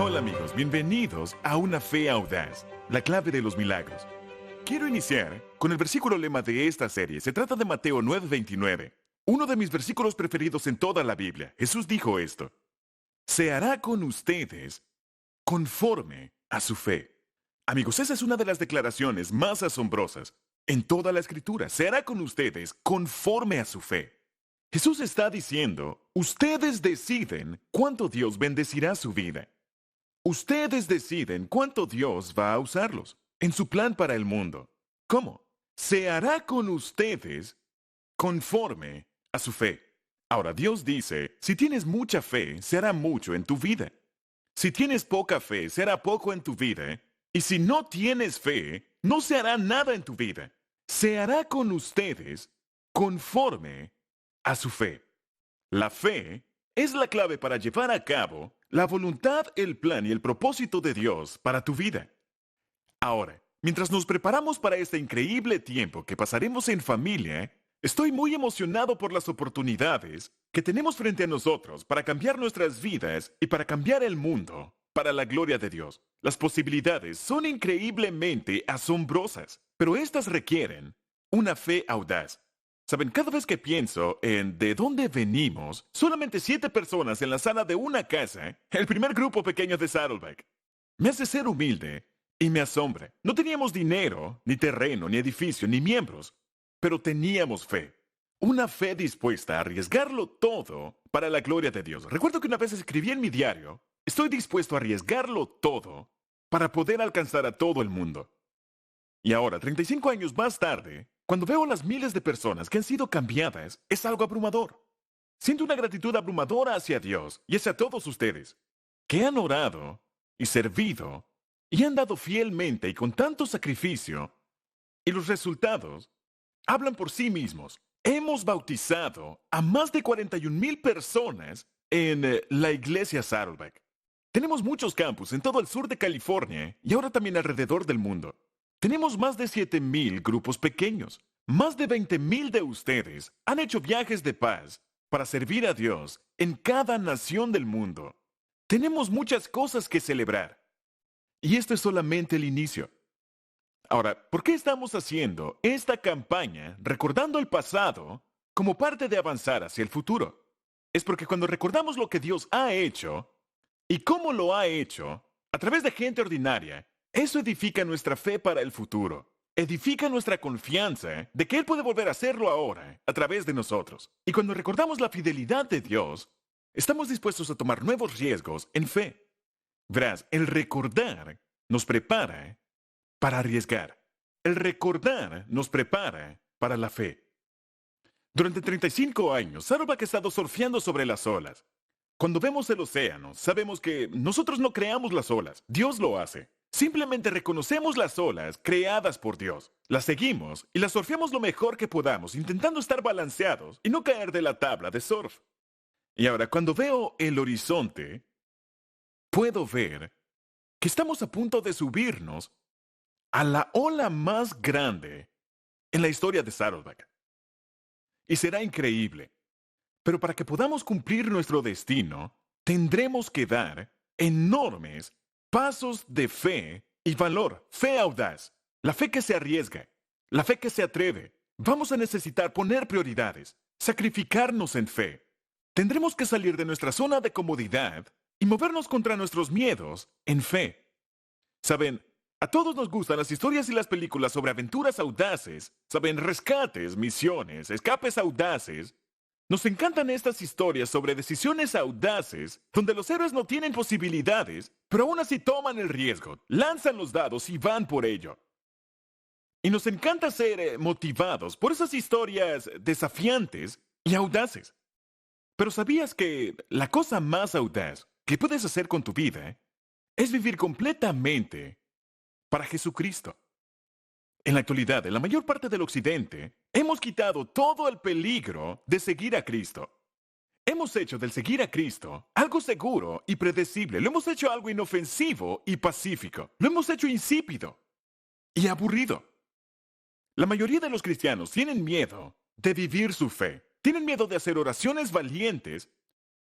Hola amigos, bienvenidos a Una Fe Audaz, la clave de los milagros. Quiero iniciar con el versículo lema de esta serie. Se trata de Mateo 9:29, uno de mis versículos preferidos en toda la Biblia. Jesús dijo esto: se hará con ustedes conforme a su fe. Amigos, esa es una de las declaraciones más asombrosas en toda la Escritura. Se hará con ustedes conforme a su fe. Jesús está diciendo, ustedes deciden cuánto Dios bendecirá su vida. Ustedes deciden cuánto Dios va a usarlos en su plan para el mundo. ¿Cómo? Se hará con ustedes conforme a su fe. Ahora, Dios dice, si tienes mucha fe, se hará mucho en tu vida. Si tienes poca fe, se hará poco en tu vida. Y si no tienes fe, no se hará nada en tu vida. Se hará con ustedes conforme a su fe. La fe es la clave para llevar a cabo la voluntad, el plan y el propósito de Dios para tu vida. Ahora, mientras nos preparamos para este increíble tiempo que pasaremos en familia, estoy muy emocionado por las oportunidades que tenemos frente a nosotros para cambiar nuestras vidas y para cambiar el mundo para la gloria de Dios. Las posibilidades son increíblemente asombrosas, pero estas requieren una fe audaz. Saben, cada vez que pienso en de dónde venimos, solamente 7 personas en la sala de una casa, el primer grupo pequeño de Saddleback, me hace ser humilde y me asombra. No teníamos dinero, ni terreno, ni edificio, ni miembros, pero teníamos fe. Una fe dispuesta a arriesgarlo todo para la gloria de Dios. Recuerdo que una vez escribí en mi diario, estoy dispuesto a arriesgarlo todo para poder alcanzar a todo el mundo. Y ahora, 35 años más tarde, cuando veo las miles de personas que han sido cambiadas, es algo abrumador. Siento una gratitud abrumadora hacia Dios y hacia todos ustedes, que han orado y servido y han dado fielmente y con tanto sacrificio, y los resultados hablan por sí mismos. Hemos bautizado a más de 41,000 personas en la iglesia Saddleback. Tenemos muchos campus en todo el sur de California y ahora también alrededor del mundo. Tenemos más de 7,000 grupos pequeños. Más de 20,000 de ustedes han hecho viajes de paz para servir a Dios en cada nación del mundo. Tenemos muchas cosas que celebrar. Y esto es solamente el inicio. Ahora, ¿por qué estamos haciendo esta campaña recordando el pasado como parte de avanzar hacia el futuro? Es porque cuando recordamos lo que Dios ha hecho y cómo lo ha hecho a través de gente ordinaria, eso edifica nuestra fe para el futuro. Edifica nuestra confianza de que Él puede volver a hacerlo ahora a través de nosotros. Y cuando recordamos la fidelidad de Dios, estamos dispuestos a tomar nuevos riesgos en fe. Verás, el recordar nos prepara para arriesgar. El recordar nos prepara para la fe. Durante 35 años, Saddleback ha estado surfeando sobre las olas. Cuando vemos el océano, sabemos que nosotros no creamos las olas, Dios lo hace. Simplemente reconocemos las olas creadas por Dios, las seguimos y las surfeamos lo mejor que podamos, intentando estar balanceados y no caer de la tabla de surf. Y ahora, cuando veo el horizonte, puedo ver que estamos a punto de subirnos a la ola más grande en la historia de Saddleback. Y será increíble. Pero para que podamos cumplir nuestro destino, tendremos que dar enormes pasos de fe y valor, fe audaz, la fe que se arriesga, la fe que se atreve. Vamos a necesitar poner prioridades, sacrificarnos en fe. Tendremos que salir de nuestra zona de comodidad y movernos contra nuestros miedos en fe. Saben, a todos nos gustan las historias y las películas sobre aventuras audaces, saben, rescates, misiones, escapes audaces. Nos encantan estas historias sobre decisiones audaces, donde los héroes no tienen posibilidades, pero aún así toman el riesgo, lanzan los dados y van por ello. Y nos encanta ser motivados por esas historias desafiantes y audaces. Pero ¿sabías que la cosa más audaz que puedes hacer con tu vida es vivir completamente para Jesucristo? En la actualidad, en la mayor parte del occidente, hemos quitado todo el peligro de seguir a Cristo. Hemos hecho del seguir a Cristo algo seguro y predecible. Lo hemos hecho algo inofensivo y pacífico. Lo hemos hecho insípido y aburrido. La mayoría de los cristianos tienen miedo de vivir su fe. Tienen miedo de hacer oraciones valientes.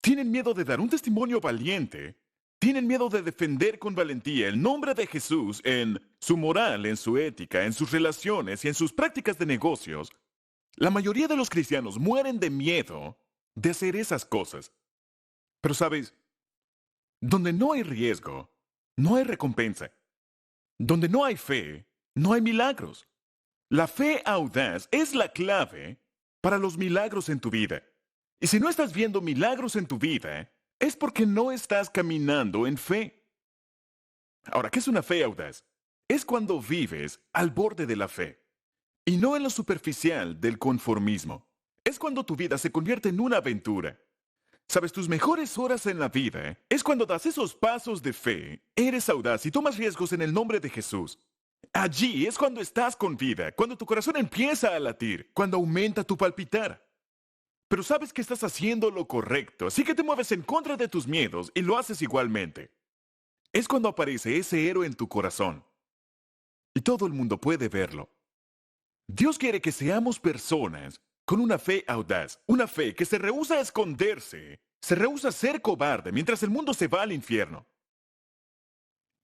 Tienen miedo de dar un testimonio valiente Tienen miedo de defender con valentía el nombre de Jesús en su moral, en su ética, en sus relaciones y en sus prácticas de negocios. La mayoría de los cristianos mueren de miedo de hacer esas cosas. Pero sabes, donde no hay riesgo, no hay recompensa. Donde no hay fe, no hay milagros. La fe audaz es la clave para los milagros en tu vida. Y si no estás viendo milagros en tu vida, es porque no estás caminando en fe. Ahora, ¿qué es una fe audaz? Es cuando vives al borde de la fe y no en lo superficial del conformismo. Es cuando tu vida se convierte en una aventura. Sabes, tus mejores horas en la vida es cuando das esos pasos de fe, eres audaz y tomas riesgos en el nombre de Jesús. Allí es cuando estás con vida, cuando tu corazón empieza a latir, cuando aumenta tu palpitar. Pero sabes que estás haciendo lo correcto, así que te mueves en contra de tus miedos y lo haces igualmente. Es cuando aparece ese héroe en tu corazón. Y todo el mundo puede verlo. Dios quiere que seamos personas con una fe audaz, una fe que se rehúsa a esconderse, se rehúsa a ser cobarde mientras el mundo se va al infierno.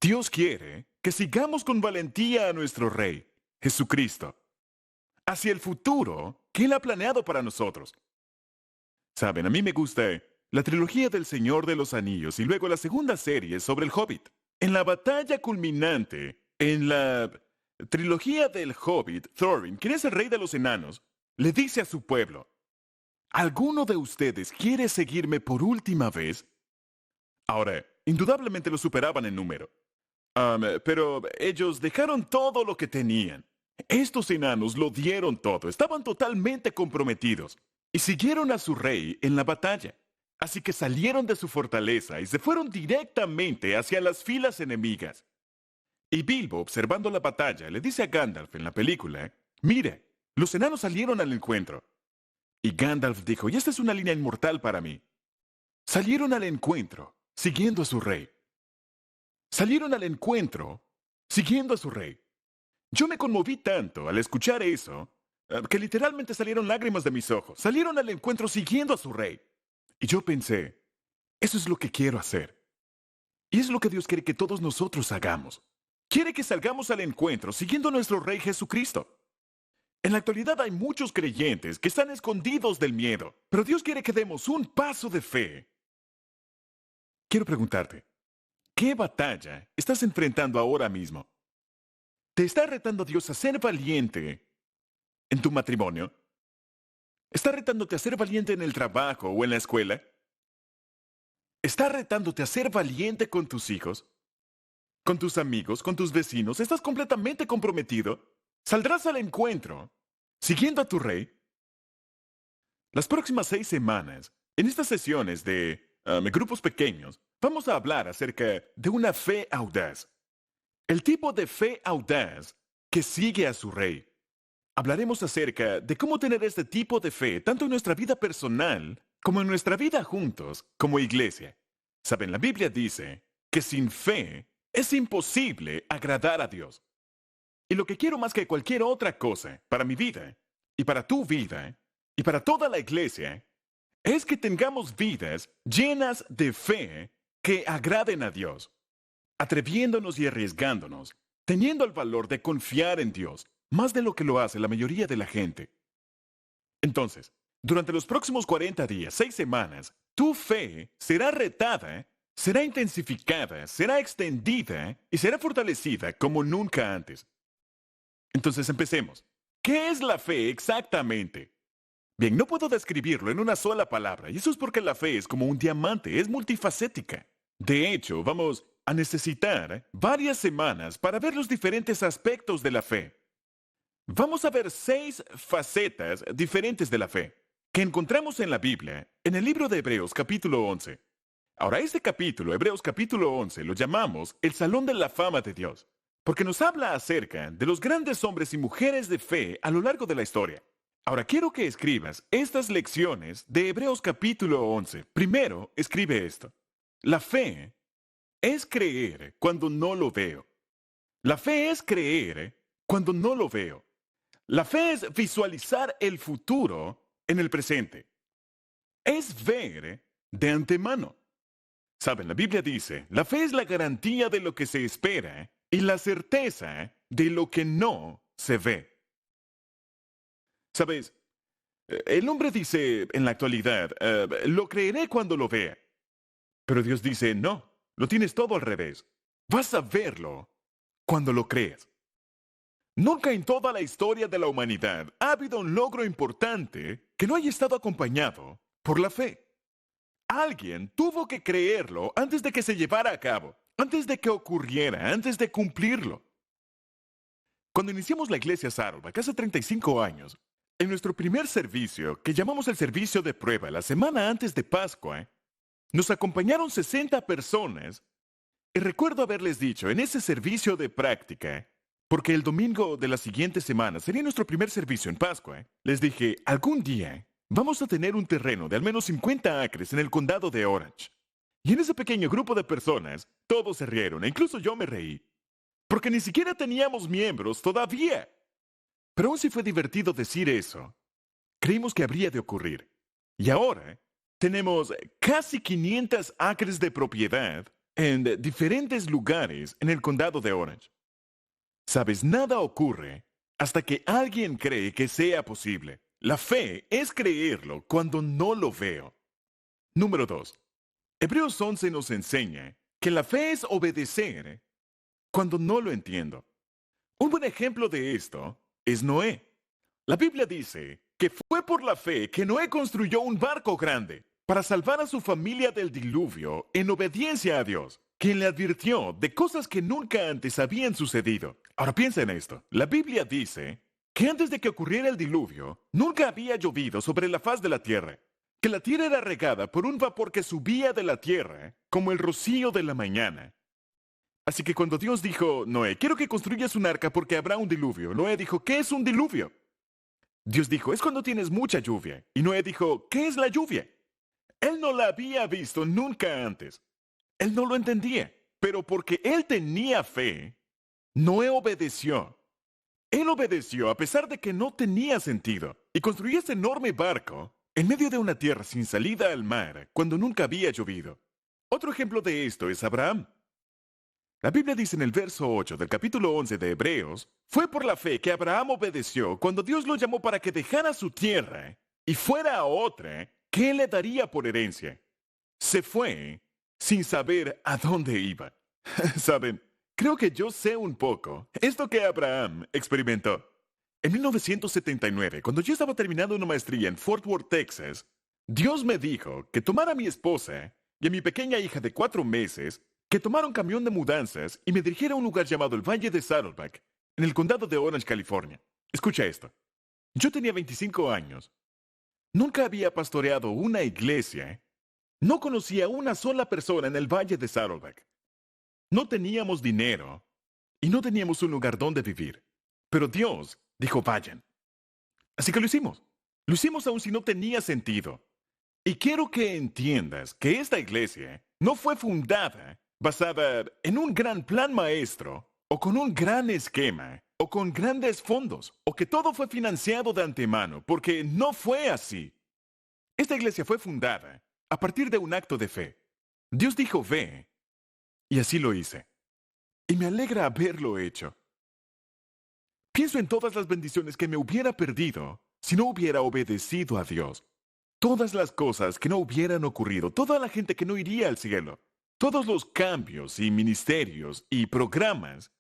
Dios quiere que sigamos con valentía a nuestro Rey, Jesucristo, hacia el futuro que Él ha planeado para nosotros. Saben, a mí me gusta la trilogía del Señor de los Anillos y luego la segunda serie sobre el Hobbit. En la batalla culminante, en la trilogía del Hobbit, Thorin, quien es el rey de los enanos, le dice a su pueblo, ¿alguno de ustedes quiere seguirme por última vez? Ahora, indudablemente lo superaban en número. Pero ellos dejaron todo lo que tenían. Estos enanos lo dieron todo, estaban totalmente comprometidos y siguieron a su rey en la batalla. Así que salieron de su fortaleza y se fueron directamente hacia las filas enemigas. Y Bilbo, observando la batalla, le dice a Gandalf en la película, mire, los enanos salieron al encuentro. Y Gandalf dijo, y esta es una línea inmortal para mí. Salieron al encuentro, siguiendo a su rey. Salieron al encuentro, siguiendo a su rey. Yo me conmoví tanto al escuchar eso, que literalmente salieron lágrimas de mis ojos. Salieron al encuentro siguiendo a su rey. Y yo pensé, eso es lo que quiero hacer. Y es lo que Dios quiere que todos nosotros hagamos. Quiere que salgamos al encuentro siguiendo a nuestro Rey Jesucristo. En la actualidad hay muchos creyentes que están escondidos del miedo, pero Dios quiere que demos un paso de fe. Quiero preguntarte, ¿qué batalla estás enfrentando ahora mismo? ¿Te está retando Dios a ser valiente en tu matrimonio? ¿Está retándote a ser valiente en el trabajo o en la escuela? ¿Está retándote a ser valiente con tus hijos? ¿Con tus amigos? ¿Con tus vecinos? ¿Estás completamente comprometido? ¿Saldrás al encuentro siguiendo a tu rey? Las próximas 6 semanas, en estas sesiones de grupos pequeños, vamos a hablar acerca de una fe audaz. El tipo de fe audaz que sigue a su rey. Hablaremos acerca de cómo tener este tipo de fe tanto en nuestra vida personal como en nuestra vida juntos como iglesia. Saben, la Biblia dice que sin fe es imposible agradar a Dios. Y lo que quiero más que cualquier otra cosa para mi vida y para tu vida y para toda la iglesia es que tengamos vidas llenas de fe que agraden a Dios, atreviéndonos y arriesgándonos, teniendo el valor de confiar en Dios, más de lo que lo hace la mayoría de la gente. Entonces, durante los próximos 40 días, 6 semanas, tu fe será retada, será intensificada, será extendida y será fortalecida como nunca antes. Entonces empecemos. ¿Qué es la fe exactamente? Bien, no puedo describirlo en una sola palabra, y eso es porque la fe es como un diamante, es multifacética. De hecho, vamos a necesitar varias semanas para ver los diferentes aspectos de la fe. Vamos a ver 6 facetas diferentes de la fe que encontramos en la Biblia, en el libro de Hebreos capítulo 11. Ahora, este capítulo, Hebreos capítulo 11, lo llamamos el Salón de la Fama de Dios, porque nos habla acerca de los grandes hombres y mujeres de fe a lo largo de la historia. Ahora, quiero que escribas estas lecciones de Hebreos capítulo 11. Primero, escribe esto. La fe es creer cuando no lo veo. La fe es creer cuando no lo veo. La fe es visualizar el futuro en el presente. Es ver de antemano. Saben, la Biblia dice, la fe es la garantía de lo que se espera y la certeza de lo que no se ve. ¿Sabes? El hombre dice en la actualidad, lo creeré cuando lo vea. Pero Dios dice, no, lo tienes todo al revés. Vas a verlo cuando lo creas. Nunca en toda la historia de la humanidad ha habido un logro importante que no haya estado acompañado por la fe. Alguien tuvo que creerlo antes de que se llevara a cabo, antes de que ocurriera, antes de cumplirlo. Cuando iniciamos la iglesia Saddleback hace 35 años, en nuestro primer servicio, que llamamos el servicio de prueba, la semana antes de Pascua, nos acompañaron 60 personas y recuerdo haberles dicho en ese servicio de práctica, porque el domingo de la siguiente semana sería nuestro primer servicio en Pascua, les dije, algún día vamos a tener un terreno de al menos 50 acres en el condado de Orange. Y en ese pequeño grupo de personas, todos se rieron, e incluso yo me reí, porque ni siquiera teníamos miembros todavía. Pero aún si fue divertido decir eso, creímos que habría de ocurrir. Y ahora tenemos casi 500 acres de propiedad en diferentes lugares en el condado de Orange. Sabes, nada ocurre hasta que alguien cree que sea posible. La fe es creerlo cuando no lo veo. Número 2. Hebreos 11 nos enseña que la fe es obedecer cuando no lo entiendo. Un buen ejemplo de esto es Noé. La Biblia dice que fue por la fe que Noé construyó un barco grande para salvar a su familia del diluvio en obediencia a Dios, quien le advirtió de cosas que nunca antes habían sucedido. Ahora piensa en esto. La Biblia dice que antes de que ocurriera el diluvio, nunca había llovido sobre la faz de la tierra, que la tierra era regada por un vapor que subía de la tierra como el rocío de la mañana. Así que cuando Dios dijo, Noé, quiero que construyas un arca porque habrá un diluvio, Noé dijo, ¿qué es un diluvio? Dios dijo, es cuando tienes mucha lluvia. Y Noé dijo, ¿qué es la lluvia? Él no la había visto nunca antes. Él no lo entendía. Pero porque él tenía fe, Noé obedeció. Él obedeció a pesar de que no tenía sentido y construyó ese enorme barco en medio de una tierra sin salida al mar cuando nunca había llovido. Otro ejemplo de esto es Abraham. La Biblia dice en el verso 8 del capítulo 11 de Hebreos, fue por la fe que Abraham obedeció cuando Dios lo llamó para que dejara su tierra y fuera a otra que él le daría por herencia. Se fue sin saber a dónde iba. Saben, creo que yo sé un poco esto que Abraham experimentó. En 1979, cuando yo estaba terminando una maestría en Fort Worth, Texas, Dios me dijo que tomara a mi esposa y a mi pequeña hija de 4 meses, que tomara un camión de mudanzas y me dirigiera a un lugar llamado el Valle de Saddleback, en el condado de Orange, California. Escucha esto. Yo tenía 25 años. Nunca había pastoreado una iglesia. No conocía a una sola persona en el Valle de Saddleback. No teníamos dinero y no teníamos un lugar donde vivir. Pero Dios dijo, vayan. Así que lo hicimos. Lo hicimos aun si no tenía sentido. Y quiero que entiendas que esta iglesia no fue fundada basada en un gran plan maestro, o con un gran esquema, o con grandes fondos, o que todo fue financiado de antemano, porque no fue así. Esta iglesia fue fundada a partir de un acto de fe. Dios dijo, ve, y así lo hice. Y me alegra haberlo hecho. Pienso en todas las bendiciones que me hubiera perdido si no hubiera obedecido a Dios. Todas las cosas que no hubieran ocurrido, toda la gente que no iría al cielo, todos los cambios y ministerios y programas.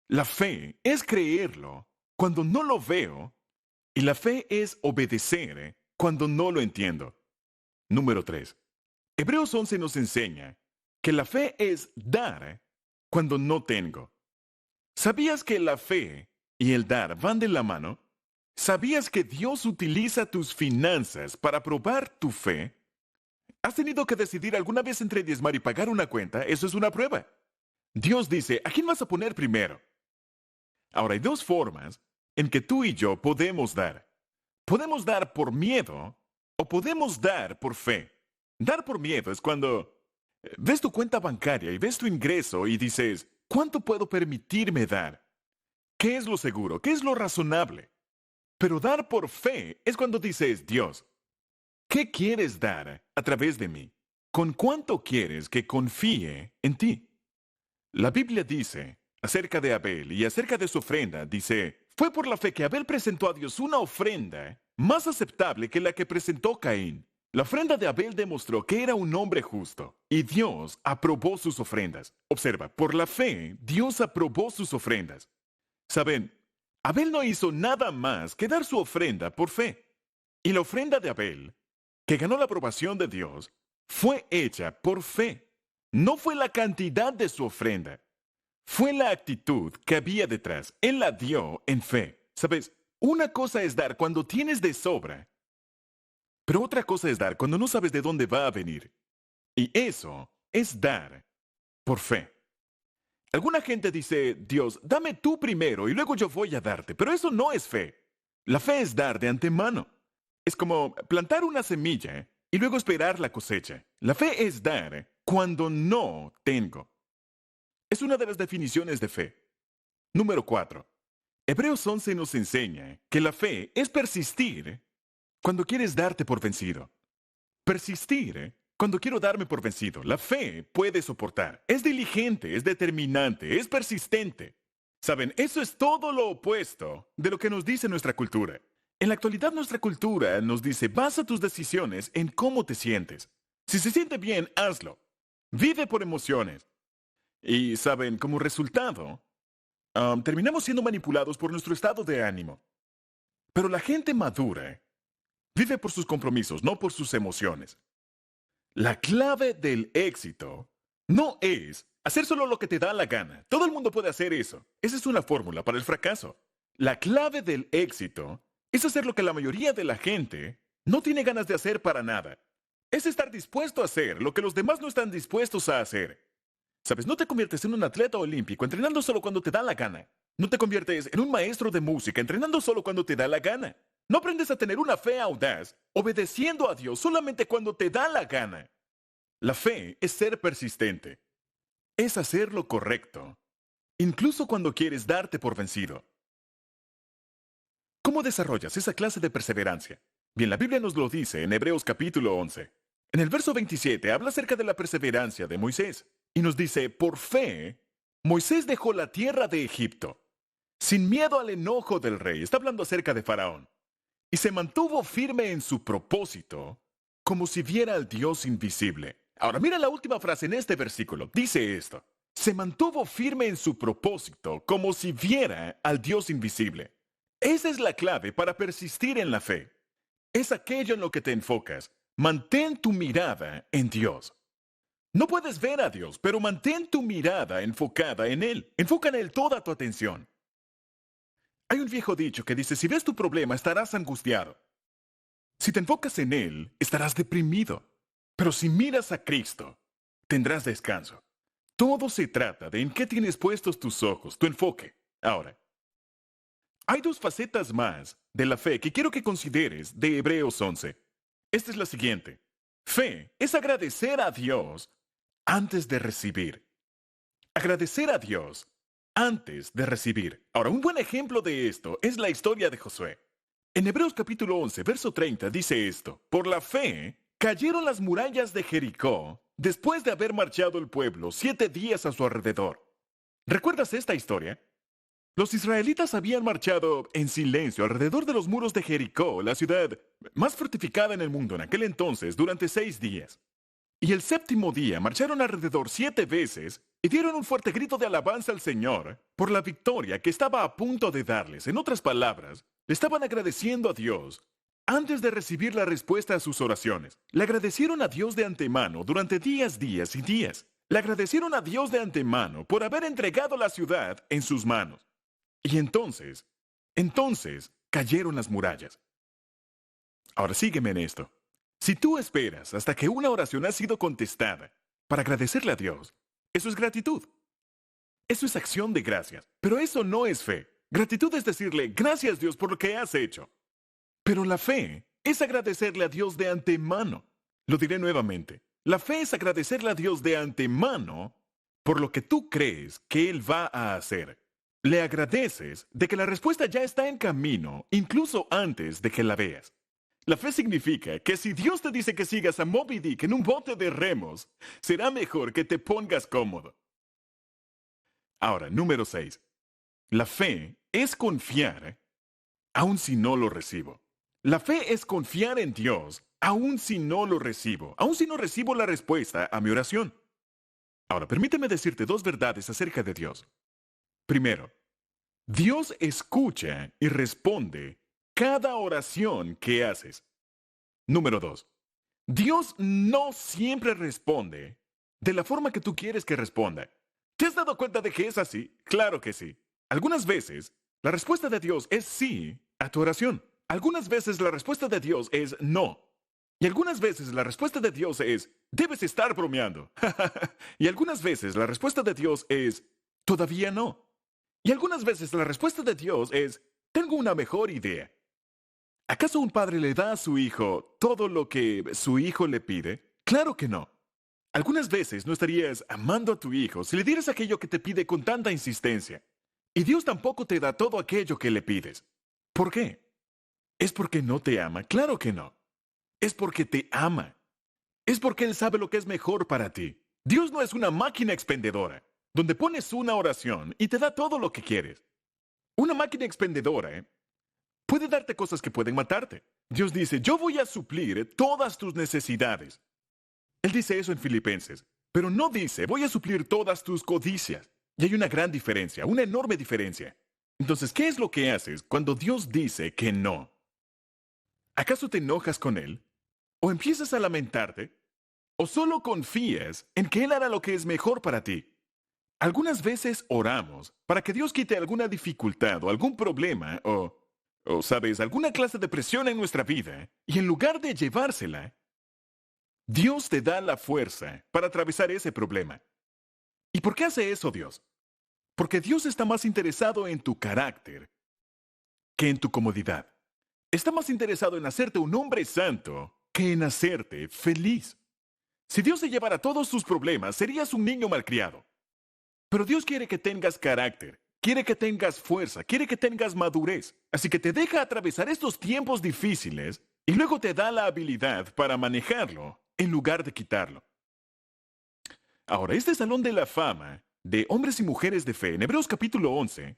La fe es creerlo cuando no lo veo y la fe es obedecer cuando no lo entiendo. Número 3. Hebreos 11 nos enseña que la fe es dar cuando no tengo. ¿Sabías que la fe y el dar van de la mano? ¿Sabías que Dios utiliza tus finanzas para probar tu fe? ¿Has tenido que decidir alguna vez entre diezmar y pagar una cuenta? Eso es una prueba. Dios dice, ¿a quién vas a poner primero? Ahora hay 2 formas en que tú y yo podemos dar. Podemos dar por miedo o podemos dar por fe. Dar por miedo es cuando ves tu cuenta bancaria y ves tu ingreso y dices, ¿cuánto puedo permitirme dar? ¿Qué es lo seguro? ¿Qué es lo razonable? Pero dar por fe es cuando dices, Dios, ¿qué quieres dar a través de mí? con cuánto quieres que confíe en ti. La Biblia dice, acerca de Abel y acerca de su ofrenda, dice, fue por la fe que Abel presentó a Dios una ofrenda más aceptable que la que presentó Caín. La ofrenda de Abel demostró que era un hombre justo, y Dios aprobó sus ofrendas. Observa, por la fe, Dios aprobó sus ofrendas. Saben, Abel no hizo nada más que dar su ofrenda por fe. Y la ofrenda de Abel, que ganó la aprobación de Dios, fue hecha por fe. No fue la cantidad de su ofrenda, fue la actitud que había detrás. Él la dio en fe. ¿Sabes? Una cosa es dar cuando tienes de sobra, pero otra cosa es dar cuando no sabes de dónde va a venir. Y eso es dar por fe. Alguna gente dice, Dios, dame tú primero y luego yo voy a darte, pero eso no es fe. La fe es dar de antemano. Es como plantar una semilla y luego esperar la cosecha. La fe es dar cuando no tengo. Es una de las definiciones de fe. Número 4. Hebreos 11 nos enseña que la fe es persistir cuando quieres darte por vencido. Persistir cuando quiero darme por vencido. La fe puede soportar. Es diligente, es determinante, es persistente. Saben, eso es todo lo opuesto de lo que nos dice nuestra cultura. En la actualidad nuestra cultura nos dice, basa tus decisiones en cómo te sientes. Si se siente bien, hazlo. Vive por emociones. Y, saben, como resultado, terminamos siendo manipulados por nuestro estado de ánimo. Pero la gente madura vive por sus compromisos, no por sus emociones. La clave del éxito no es hacer solo lo que te da la gana. Todo el mundo puede hacer eso. Esa es una fórmula para el fracaso. La clave del éxito es hacer lo que la mayoría de la gente no tiene ganas de hacer para nada. Es estar dispuesto a hacer lo que los demás no están dispuestos a hacer. ¿Sabes? No te conviertes en un atleta olímpico entrenando solo cuando te da la gana. No te conviertes en un maestro de música entrenando solo cuando te da la gana. No aprendes a tener una fe audaz obedeciendo a Dios solamente cuando te da la gana. La fe es ser persistente. Es hacer lo correcto, incluso cuando quieres darte por vencido. ¿Cómo desarrollas esa clase de perseverancia? Bien, la Biblia nos lo dice en Hebreos capítulo 11. En el verso 27 habla acerca de la perseverancia de Moisés. Y nos dice, por fe, Moisés dejó la tierra de Egipto, sin miedo al enojo del rey. Está hablando acerca de Faraón. Y se mantuvo firme en su propósito, como si viera al Dios invisible. Ahora, mira la última frase en este versículo. Dice esto. Se mantuvo firme en su propósito, como si viera al Dios invisible. Esa es la clave para persistir en la fe. Es aquello en lo que te enfocas. Mantén tu mirada en Dios. No puedes ver a Dios, pero mantén tu mirada enfocada en Él. Enfoca en Él toda tu atención. Hay un viejo dicho que dice, si ves tu problema, estarás angustiado. Si te enfocas en Él, estarás deprimido. Pero si miras a Cristo, tendrás descanso. Todo se trata de en qué tienes puestos tus ojos, tu enfoque. Ahora, hay dos facetas más de la fe que quiero que consideres de Hebreos 11. Esta es la siguiente. Fe es agradecer a Dios antes de recibir. Agradecer a Dios antes de recibir. Ahora, un buen ejemplo de esto es la historia de Josué. En Hebreos capítulo 11, verso 30 dice esto. Por la fe, cayeron las murallas de Jericó después de haber marchado el pueblo 7 días a su alrededor. ¿Recuerdas esta historia? Los israelitas habían marchado en silencio alrededor de los muros de Jericó, la ciudad más fortificada en el mundo en aquel entonces, durante 6 días. Y el séptimo día marcharon alrededor 7 veces y dieron un fuerte grito de alabanza al Señor por la victoria que estaba a punto de darles. En otras palabras, le estaban agradeciendo a Dios antes de recibir la respuesta a sus oraciones. Le agradecieron a Dios de antemano durante días y días. Le agradecieron a Dios de antemano por haber entregado la ciudad en sus manos. Y entonces cayeron las murallas. Ahora sígueme en esto. Si tú esperas hasta que una oración ha sido contestada para agradecerle a Dios, eso es gratitud. Eso es acción de gracias. Pero eso no es fe. Gratitud es decirle, gracias Dios por lo que has hecho. Pero la fe es agradecerle a Dios de antemano. Lo diré nuevamente. La fe es agradecerle a Dios de antemano por lo que tú crees que Él va a hacer. Le agradeces de que la respuesta ya está en camino, incluso antes de que la veas. La fe significa que si Dios te dice que sigas a Moby Dick en un bote de remos, será mejor que te pongas cómodo. Ahora, número 6. La fe es confiar aun si no lo recibo. La fe es confiar en Dios aun si no lo recibo, aun si no recibo la respuesta a mi oración. Ahora, permíteme decirte dos verdades acerca de Dios. Primero, Dios escucha y responde cada oración que haces. Número 2. Dios no siempre responde de la forma que tú quieres que responda. ¿Te has dado cuenta de que es así? Claro que sí. Algunas veces, la respuesta de Dios es sí a tu oración. Algunas veces la respuesta de Dios es no. Y algunas veces la respuesta de Dios es, debes estar bromeando. Y algunas veces la respuesta de Dios es, todavía no. Y algunas veces la respuesta de Dios es, tengo una mejor idea. ¿Acaso un padre le da a su hijo todo lo que su hijo le pide? Claro que no. Algunas veces no estarías amando a tu hijo si le dieras aquello que te pide con tanta insistencia. Y Dios tampoco te da todo aquello que le pides. ¿Por qué? ¿Es porque no te ama? Claro que no. Es porque te ama. Es porque Él sabe lo que es mejor para ti. Dios no es una máquina expendedora, donde pones una oración y te da todo lo que quieres. Una máquina expendedora, puede darte cosas que pueden matarte. Dios dice, yo voy a suplir todas tus necesidades. Él dice eso en Filipenses, pero no dice, voy a suplir todas tus codicias. Y hay una gran diferencia, una enorme diferencia. Entonces, ¿qué es lo que haces cuando Dios dice que no? ¿Acaso te enojas con Él? ¿O empiezas a lamentarte? ¿O solo confías en que Él hará lo que es mejor para ti? Algunas veces oramos para que Dios quite alguna dificultad o algún problema sabes, alguna clase de presión en nuestra vida, y en lugar de llevársela, Dios te da la fuerza para atravesar ese problema. ¿Y por qué hace eso Dios? Porque Dios está más interesado en tu carácter que en tu comodidad. Está más interesado en hacerte un hombre santo que en hacerte feliz. Si Dios se llevara todos tus problemas, serías un niño malcriado. Pero Dios quiere que tengas carácter, quiere que tengas fuerza, quiere que tengas madurez. Así que te deja atravesar estos tiempos difíciles y luego te da la habilidad para manejarlo en lugar de quitarlo. Ahora, este Salón de la Fama de hombres y mujeres de fe en Hebreos capítulo 11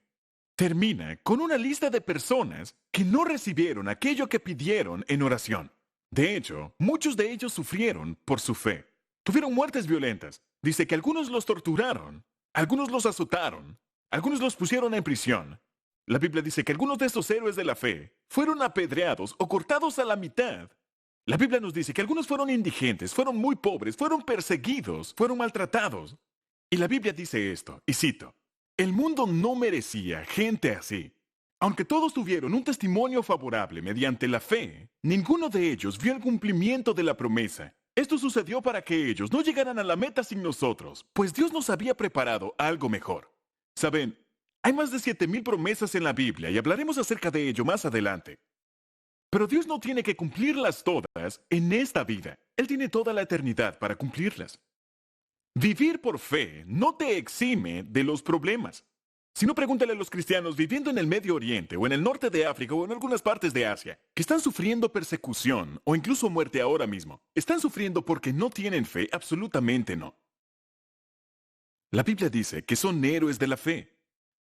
termina con una lista de personas que no recibieron aquello que pidieron en oración. De hecho, muchos de ellos sufrieron por su fe. Tuvieron muertes violentas. Dice que algunos los torturaron, algunos los azotaron, algunos los pusieron en prisión. La Biblia dice que algunos de estos héroes de la fe fueron apedreados o cortados a la mitad. La Biblia nos dice que algunos fueron indigentes, fueron muy pobres, fueron perseguidos, fueron maltratados. Y la Biblia dice esto, y cito, el mundo no merecía gente así. Aunque todos tuvieron un testimonio favorable mediante la fe, ninguno de ellos vio el cumplimiento de la promesa. Esto sucedió para que ellos no llegaran a la meta sin nosotros, pues Dios nos había preparado algo mejor. Saben, hay más de 7,000 promesas en la Biblia y hablaremos acerca de ello más adelante. Pero Dios no tiene que cumplirlas todas en esta vida. Él tiene toda la eternidad para cumplirlas. Vivir por fe no te exime de los problemas. Si no, pregúntale a los cristianos viviendo en el Medio Oriente o en el norte de África o en algunas partes de Asia, que están sufriendo persecución o incluso muerte ahora mismo. Están sufriendo porque no tienen fe, absolutamente no. La Biblia dice que son héroes de la fe.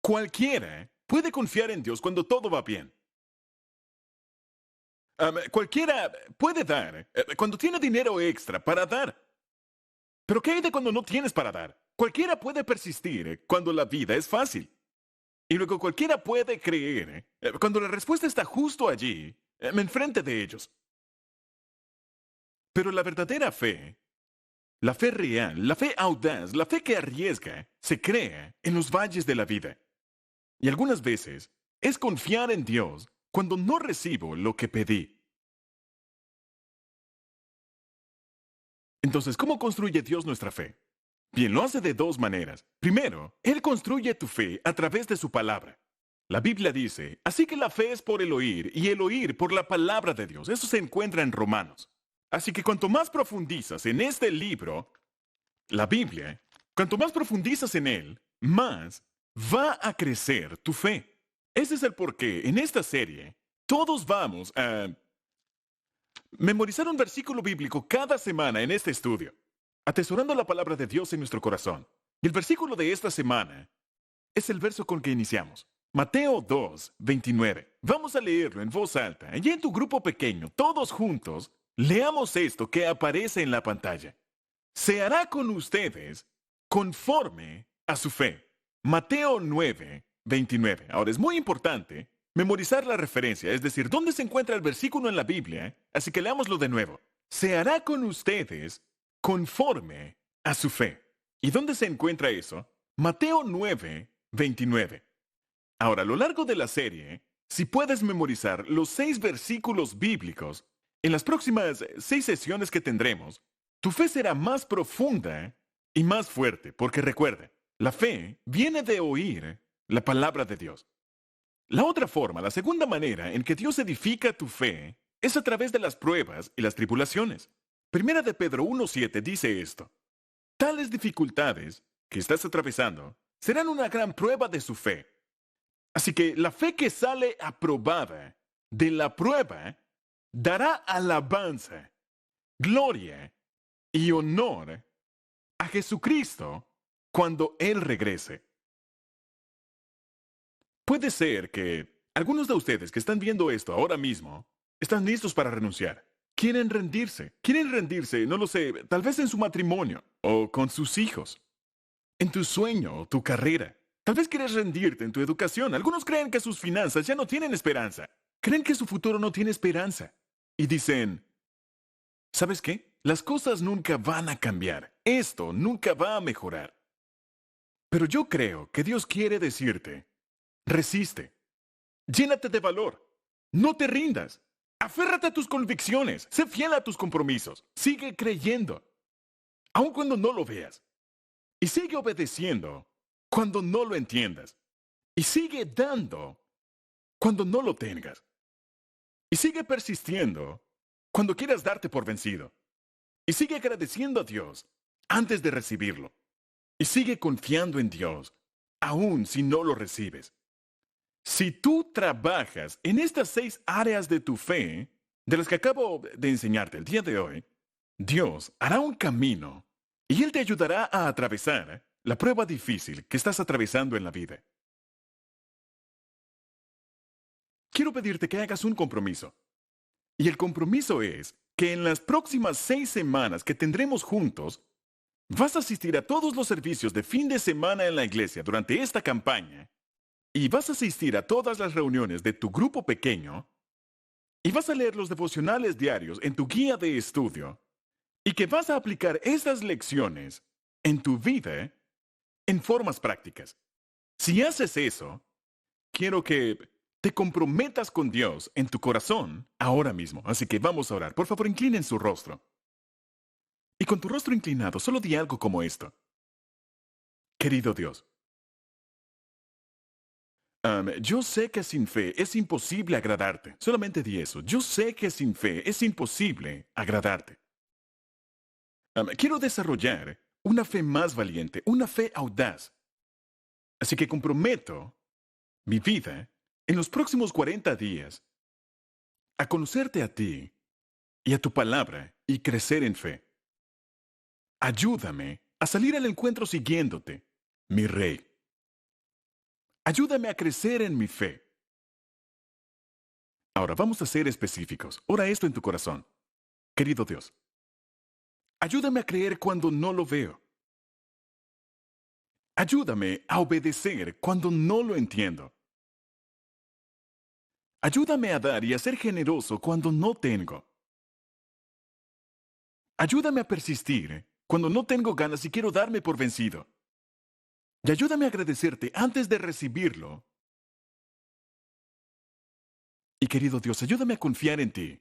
Cualquiera puede confiar en Dios cuando todo va bien. Cualquiera puede dar cuando tiene dinero extra para dar. Pero ¿qué hay de cuando no tienes para dar? Cualquiera puede persistir cuando la vida es fácil. Y luego cualquiera puede creer cuando la respuesta está justo allí, enfrente de ellos. Pero la verdadera fe, la fe real, la fe audaz, la fe que arriesga, se crea en los valles de la vida. Y algunas veces es confiar en Dios cuando no recibo lo que pedí. Entonces, ¿cómo construye Dios nuestra fe? Bien, lo hace de dos maneras. Primero, Él construye tu fe a través de su palabra. La Biblia dice, así que la fe es por el oír y el oír por la palabra de Dios. Eso se encuentra en Romanos. Así que cuanto más profundizas en este libro, la Biblia, cuanto más profundizas en él, más va a crecer tu fe. Ese es el porqué en esta serie todos vamos a Memorizar un versículo bíblico cada semana en este estudio, atesorando la palabra de Dios en nuestro corazón. Y el versículo de esta semana es el verso con que iniciamos. Mateo 2, 29. Vamos a leerlo en voz alta y en tu grupo pequeño, todos juntos, leamos esto que aparece en la pantalla. Se hará con ustedes conforme a su fe. Mateo 9, 29. Ahora es muy importante memorizar la referencia, es decir, dónde se encuentra el versículo en la Biblia, así que leámoslo de nuevo. Se hará con ustedes conforme a su fe. ¿Y dónde se encuentra eso? Mateo 9, 29. Ahora, a lo largo de la serie, si puedes memorizar los 6 versículos bíblicos, en las próximas 6 sesiones que tendremos, tu fe será más profunda y más fuerte, porque recuerda, la fe viene de oír la palabra de Dios. La otra forma, la segunda manera en que Dios edifica tu fe, es a través de las pruebas y las tribulaciones. Primera de Pedro 1:7 dice esto: tales dificultades que estás atravesando serán una gran prueba de su fe. Así que la fe que sale aprobada de la prueba dará alabanza, gloria y honor a Jesucristo cuando Él regrese. Puede ser que algunos de ustedes que están viendo esto ahora mismo están listos para renunciar. Quieren rendirse, no lo sé, tal vez en su matrimonio o con sus hijos, en tu sueño o tu carrera. Tal vez quieres rendirte en tu educación. Algunos creen que sus finanzas ya no tienen esperanza. Creen que su futuro no tiene esperanza. Y dicen, ¿sabes qué? Las cosas nunca van a cambiar. Esto nunca va a mejorar. Pero yo creo que Dios quiere decirte, resiste. Llénate de valor. No te rindas. Aférrate a tus convicciones. Sé fiel a tus compromisos. Sigue creyendo, aun cuando no lo veas. Y sigue obedeciendo cuando no lo entiendas. Y sigue dando cuando no lo tengas. Y sigue persistiendo cuando quieras darte por vencido. Y sigue agradeciendo a Dios antes de recibirlo. Y sigue confiando en Dios, aun si no lo recibes. Si tú trabajas en estas 6 áreas de tu fe, de las que acabo de enseñarte el día de hoy, Dios hará un camino y Él te ayudará a atravesar la prueba difícil que estás atravesando en la vida. Quiero pedirte que hagas un compromiso. Y el compromiso es que en las próximas 6 semanas que tendremos juntos, vas a asistir a todos los servicios de fin de semana en la iglesia durante esta campaña, y vas a asistir a todas las reuniones de tu grupo pequeño, y vas a leer los devocionales diarios en tu guía de estudio, y que vas a aplicar esas lecciones en tu vida en formas prácticas. Si haces eso, quiero que te comprometas con Dios en tu corazón ahora mismo. Así que vamos a orar. Por favor, inclinen su rostro. Y con tu rostro inclinado, solo di algo como esto. Querido Dios, yo sé que sin fe es imposible agradarte. Solamente di eso. Yo sé que sin fe es imposible agradarte. Quiero desarrollar una fe más valiente, una fe audaz. Así que comprometo mi vida en los próximos 40 días a conocerte a ti y a tu palabra y crecer en fe. Ayúdame a salir al encuentro siguiéndote, mi Rey. Ayúdame a crecer en mi fe. Ahora vamos a ser específicos. Ora esto en tu corazón. Querido Dios, ayúdame a creer cuando no lo veo. Ayúdame a obedecer cuando no lo entiendo. Ayúdame a dar y a ser generoso cuando no tengo. Ayúdame a persistir cuando no tengo ganas y quiero darme por vencido. Y ayúdame a agradecerte antes de recibirlo. Y querido Dios, ayúdame a confiar en ti,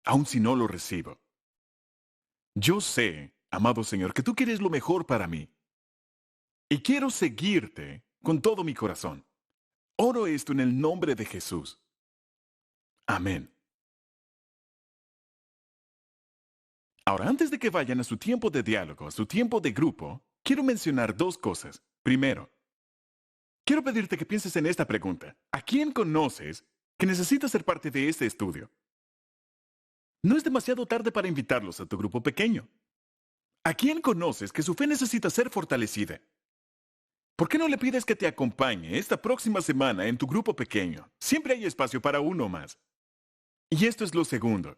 aun si no lo recibo. Yo sé, amado Señor, que tú quieres lo mejor para mí. Y quiero seguirte con todo mi corazón. Oro esto en el nombre de Jesús. Amén. Ahora, antes de que vayan a su tiempo de diálogo, a su tiempo de grupo, quiero mencionar 2 cosas. Primero, quiero pedirte que pienses en esta pregunta. ¿A quién conoces que necesita ser parte de este estudio? no es demasiado tarde para invitarlos a tu grupo pequeño. ¿A quién conoces que su fe necesita ser fortalecida? ¿Por qué no le pides que te acompañe esta próxima semana en tu grupo pequeño? Siempre hay espacio para uno más. Y esto es lo segundo.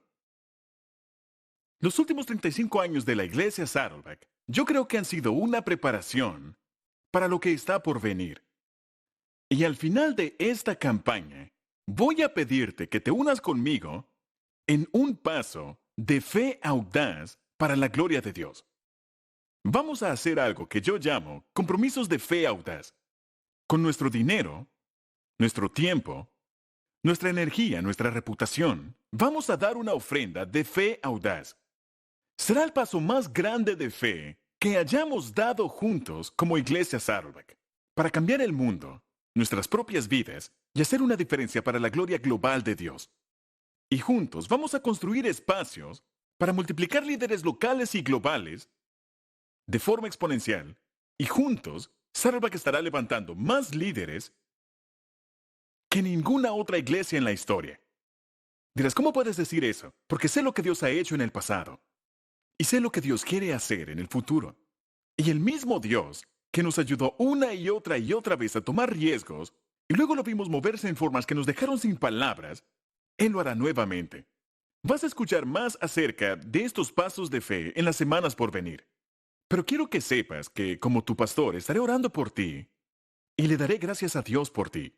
Los últimos 35 años de la iglesia Saddleback, yo creo que han sido una preparación para lo que está por venir. Y al final de esta campaña, voy a pedirte que te unas conmigo en un paso de fe audaz para la gloria de Dios. Vamos a hacer algo que yo llamo compromisos de fe audaz. Con nuestro dinero, nuestro tiempo, nuestra energía, nuestra reputación, vamos a dar una ofrenda de fe audaz. Será el paso más grande de fe que hayamos dado juntos como Iglesia Saddleback para cambiar el mundo, nuestras propias vidas y hacer una diferencia para la gloria global de Dios. Y juntos vamos a construir espacios para multiplicar líderes locales y globales de forma exponencial. Y juntos, Saddleback estará levantando más líderes que ninguna otra iglesia en la historia. Dirás, ¿cómo puedes decir eso? Porque sé lo que Dios ha hecho en el pasado. Y sé lo que Dios quiere hacer en el futuro. Y el mismo Dios que nos ayudó una y otra vez a tomar riesgos, y luego lo vimos moverse en formas que nos dejaron sin palabras, Él lo hará nuevamente. Vas a escuchar más acerca de estos pasos de fe en las semanas por venir. Pero quiero que sepas que, como tu pastor, estaré orando por ti y le daré gracias a Dios por ti.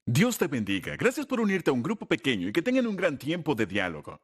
Dios te bendiga. Gracias por unirte a un grupo pequeño y que tengan un gran tiempo de diálogo.